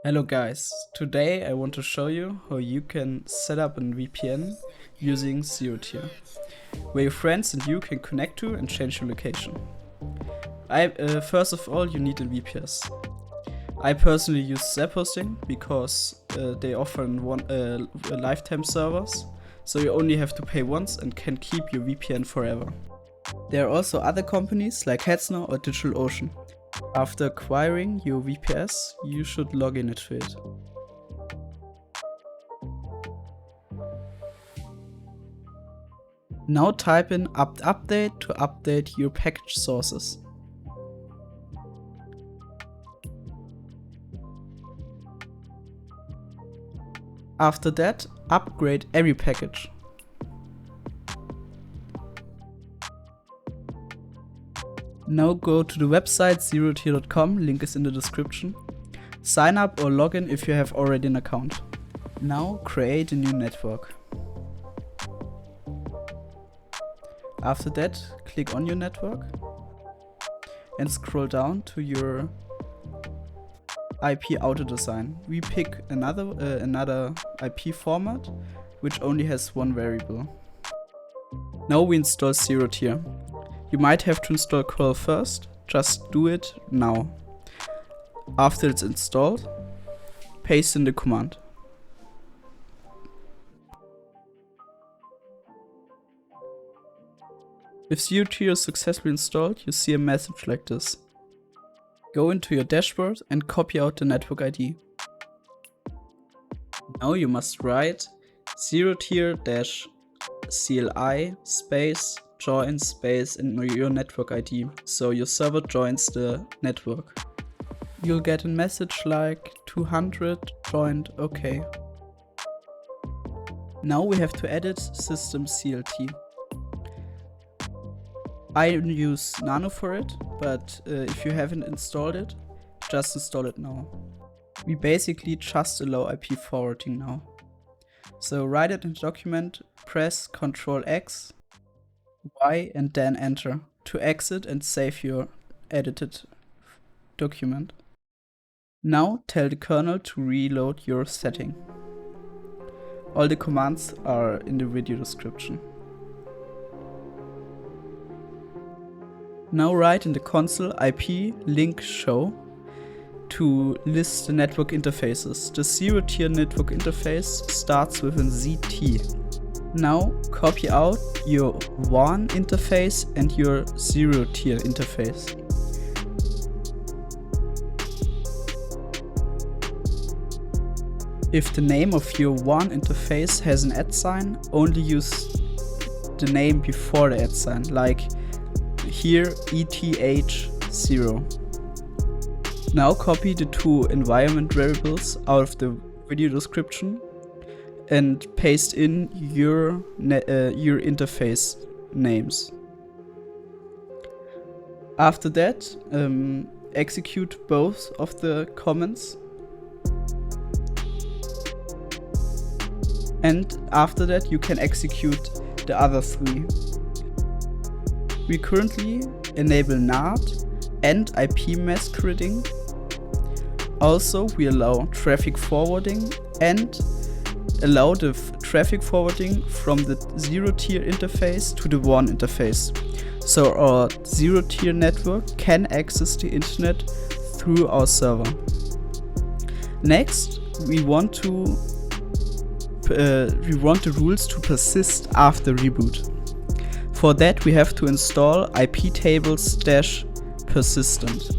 Hello guys, today I want to show you how you can set up a VPN using zerotier, where your friends and you can connect to and change your location. First of all, you need a VPS. I personally use A POSTROUTIng because they offer lifetime servers, so you only have to pay once and can keep your VPN forever. There are also other companies like Hetzner or DigitalOcean. After acquiring your VPS, you should log into it. Now type in apt-get to update your package sources. After that, upgrade every package. Now go to the website zerotier.conf, link is in the description. Sign up or log in if you have already an account. Now create a new network. After that, click on your network and scroll down to your IP auto design. We pick another IP format which only has one variable. Now we install zerotier. You might have to install curl first, just do it now. After it's installed, paste in the command. If zerotier is successfully installed, you see a message like this. Go into your dashboard and copy out the network ID. Now you must write zerotier-cli space join space and your network ID, so your server joins the network. You'll get a message like 200 joined, OK. Now we have to edit system.clt. I use nano for it, but if you haven't installed it, just install it now. We basically just allow IP forwarding now. So write it in the document, press Ctrl X, Y and then enter to exit and save your edited document. Now tell the kernel to reload your setting. All the commands are in the video description. Now write in the console IP link show to list the network interfaces. The zerotier network interface starts with an ZT. Now copy out your WAN interface and your zerotier interface. If the name of your WAN interface has an @sign, only use the name before the @sign, like here ETH0. Now copy the two environment variables out of the video description and paste in your interface names. After that, execute both of the commands. And after that, you can execute the other three. We currently enable NAT and IP masquerading. Also, we allow traffic forwarding and allow the traffic forwarding from the zerotier interface to the WAN interface. So our zerotier network can access the internet through our server. Next, we want the rules to persist after reboot. For that, we have to install iptables-persistent.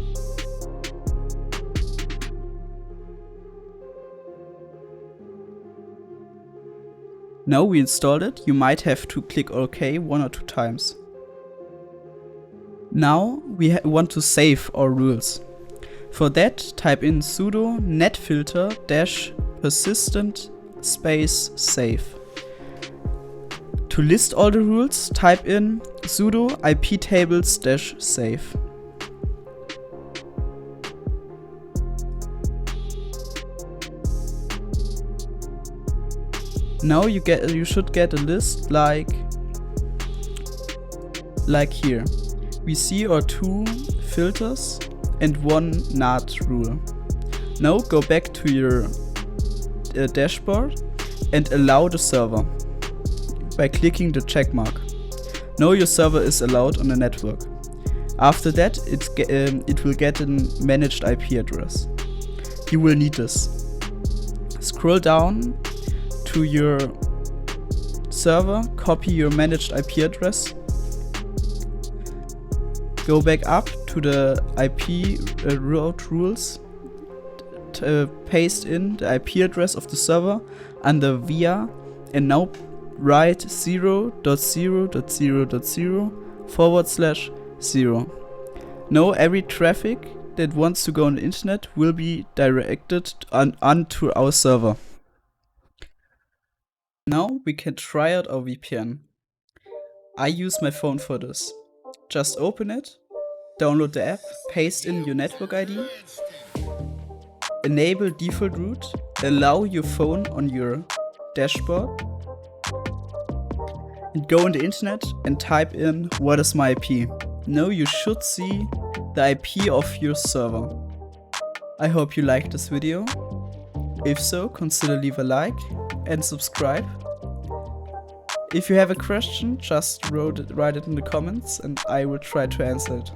Now we installed it, you might have to click OK 1 or 2 times. Now we want to save our rules. For that, type in sudo netfilter-persistent space save. To list all the rules, type in sudo iptables-save. Now you should get a list like here. We see our 2 filters and 1 NAT rule. Now go back to your dashboard and allow the server by clicking the check mark. Now your server is allowed on the network. After that, it will get a managed IP address. You will need this. Scroll down to your server, copy your managed IP address, go back up to the IP route rules, paste in the IP address of the server under via, and now write 0.0.0.0/0. Now every traffic that wants to go on the internet will be directed onto our server. Now we can try out our VPN. I use my phone for this. Just open it, download the app, paste in your network ID, enable default route, allow your phone on your dashboard, and go on the internet and type in what is my IP. Now you should see the IP of your server. I hope you liked this video. If so, consider leave a like and subscribe. If you have a question, just write it in the comments and I will try to answer it.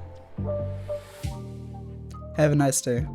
Have a nice day.